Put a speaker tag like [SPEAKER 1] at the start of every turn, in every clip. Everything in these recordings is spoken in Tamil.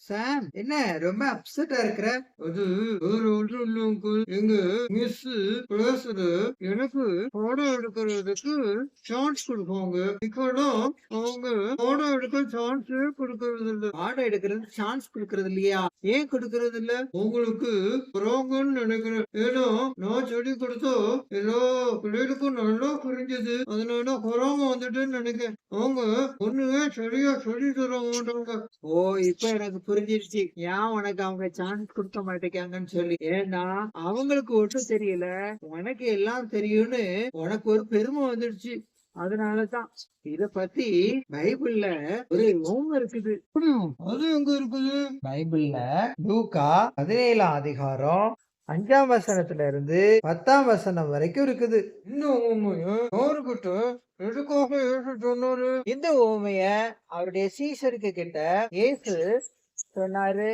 [SPEAKER 1] சாம், என்ன ரொம்ப அப்செட்டா இருக்கிற? அது வேற ஒன்றும் இல்ல அங்கிள். எங்க மிஸ் கிளாஸ்ல எனக்கு பாடம் எடுக்கிறதுக்கு சான்ஸ் கொடுப்பாங்க. இப்போலாம் அவங்க பாடம் எடுக்க சான்ஸே கொடுக்கறது இல்ல. பாடம் எடுக்கிறதுக்கு சான்ஸ் கொடுக்கறது இல்லையா? ஏன் கொடுக்கறது இல்ல? உங்களுக்கு வராங்கன்னு நினைக்கிறேன். ஏன்னா நான் சொல்லிக் கொடுத்தா எல்லா பிள்ளைகளுக்கும் நல்லா புரிஞ்சது. அதனால வராம வந்துட்டுன்னு நினைக்கிறேன். அவங்க ஒண்ணுமே சரியா சொல்லி தர மாட்டாங்க. ஓ! இப்ப எனக்கு புரிஞ்சிருச்சு. ஏன் உனக்கு அவங்க சான்ஸ் குடுக்க மாட்டேங்கிறாங்கன்னு சொல்லி. ஏன்னா, அவங்களுக்கு ஒண்ணும் தெரியல. உனக்கு எல்லாம் தெரியும்னு உனக்கு ஒரு பெருமை வந்துடுச்சு. அதனால தான். இத பத்தி பைபிள்ல ஒரு ஓமம் இருக்குது. அப்படியா? அது எங்க இருக்குது? பைபிள்ல லூக்கா 17ஆம் அதிகாரம் 5ஆம் வசனத்துல இருந்து 10ஆம் வசனம் வரைக்கும் இருக்குது. இந்த உவமைய யாருகிட்ட எதுக்காக இயேசு சொன்னாரு? இந்த உவமைய அவருடைய சீஷருக்கு கிட்ட இயேசு சொன்னாரு.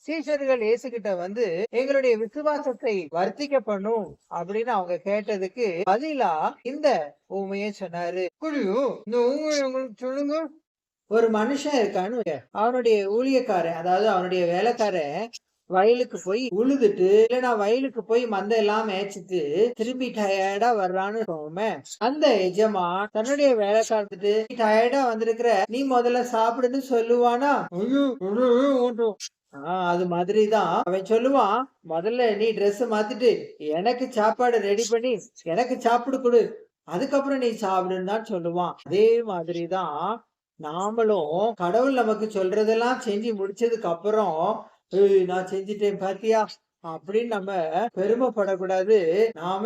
[SPEAKER 1] சீஷர்கள் இயேசு கிட்ட வந்து எங்களுடைய விசுவாசத்தை வர்த்திக்க பண்ணும் அப்படின்னு அவங்க கேட்டதுக்கு பதிலா இந்த உவமையை சொன்னாரு. அப்படியோ? இந்த உவமையை உங்களுக்கு சொல்லுங்க. ஒரு மனுஷன் இருக்கான்னு வைங்க. அவனுடைய ஊழியக்காரன், அதாவது அவனுடைய வேலைக்காரன் வயலுக்கு போய் உழுதுட்டு, இல்லன்னா வயலுக்கு போய் மந்தை எல்லாம் மேய்ச்சிட்டு திரும்பி டயர்டா வர்றான்னு வச்சுக்கோமே. அந்த எஜமான் தன்னுடைய வேலைக்காரத்துட்டு டயர்டா வந்திருக்கிற, நீ முதல்ல சாப்பிடுன்னு சொல்லுவானா? ஐயோ, சொல்லவே மாட்டோம். அது மாதிரிதான் அவன் சொல்லுவான், முதல்ல நீ ட்ரெஸ் மாத்திட்டு எனக்கு சாப்பாடு ரெடி பண்ணி எனக்கு சாப்பிடு கொடு, அதுக்கப்புறம் நீ சாப்பிடுன்னு தான் சொல்லுவான். அதே மாதிரிதான் நாமளும் கடவுள் நமக்கு சொல்றதெல்லாம் செஞ்சு முடிச்சதுக்கு அப்புறம், "ஏய் நான் செஞ்சுட்டேன் பாத்தியா?" அப்படின்னு நம்ம பெருமைப்படக்கூடாது. நாம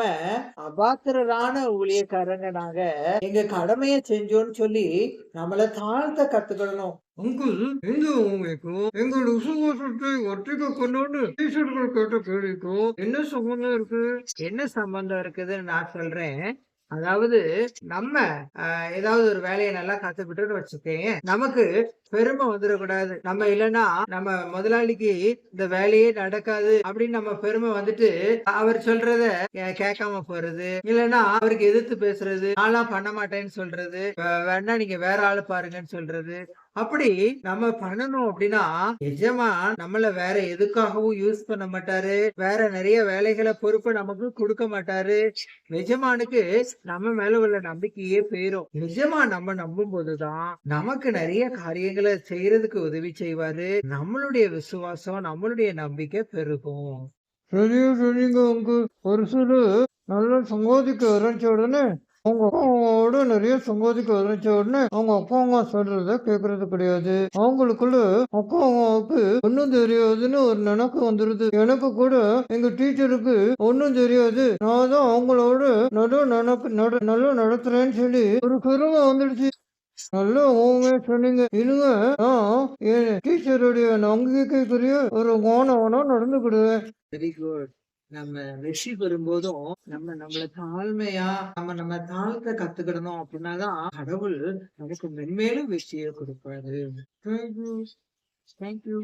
[SPEAKER 1] அபாத்திரரான ஊழியக்காரங்க நாங்க. எங்க கடமைய செஞ்சோம்னு சொல்லி நம்மள தாழ்த்த கத்துக்கணும். அங்கிள், இந்த உண்மைக்கும் எங்கள் விசுவாசத்தை ஒற்றிக்க கொண்டோன்னு டீச்சர்கள் கேட்ட கேள்விக்கும் என்ன சம்பந்தம் இருக்கு? என்ன சம்பந்தம் இருக்குதுன்னு நான் சொல்றேன். அதாவது நம்ம ஏதாவது ஒரு வேலையை நல்லா கத்துக்கிட்டோம்னு வச்சுக்கேன், நமக்கு பெருமை வந்துடக்கூடாது. நம்ம இல்லைன்னா நம்ம முதலாளிக்கு இந்த வேலையே நடக்காது அப்படின்னு நம்ம பெருமை வந்துட்டு அவர் சொல்றத கேட்காம போறது, இல்லைன்னா அவருக்கு எதிர்த்து பேசுறது, நான்லாம் பண்ண மாட்டேன்னு சொல்றது, வேணா நீங்க வேற ஆளு பாருங்கன்னு சொல்றது. அப்படி நம்ம பண்ணணும் அப்படின்னா எஜமான் நம்மள வேற எதுக்காகவும் யூஸ் பண்ண மாட்டாரு. வேற நிறைய வேலைகளை பொறுப்பு நமக்கு கொடுக்க மாட்டாரு. எஜமானுக்கு நம்ம மேல உள்ள நம்பிக்கையே போயிரும். எஜமான் நம்ம நம்பும் போதுதான் நமக்கு நிறைய காரியங்களை செய்யறதுக்கு உதவி செய்வாரு. நம்மளுடைய விசுவாசம், நம்மளுடைய நம்பிக்கை பெருகும். சரியா சொன்னீங்க அங்கிள். ஒரு சிலர் நல்லா சம்பாதிக்க ஆரம்பிச்ச உடனே அவங்க அப்பா அம்மாவோட நிறைய சம்பாதிக்க ஆரம்பிச்ச உடனே அவங்க அப்பா அம்மா சொல்றத கேக்குறது கிடையாது. அவங்களுக்குள்ள அப்பா அம்மாவுக்கு ஒண்ணும் தெரியாதுன்னு ஒரு நினைப்பு வந்துருது. எனக்கு கூட எங்க டீச்சருக்கு ஒண்ணும் தெரியாது, நான் தான் அவங்களோட நல்லா நடத்துறேன்னு சொல்லி ஒரு பெருமை வந்துடுச்சு. நல்ல ஊமையா சொன்னீங்க. இனிமே நான் என் டீச்சருடைய நம்பிக்கைக்குரிய ஒரு மாணவனா நடந்துக்கிடுவேன். Very good. நம்ம வெற்றி பெறும்போதும் நம்மள தாழ்மையா நம்ம தாழ்த்த கத்துக்கிடணும் அப்படின்னாதான் கடவுள் நமக்கு மென்மேலும் வெற்றியை கொடுப்பாரு. தேங்க்யூ. தேங்க்யூ.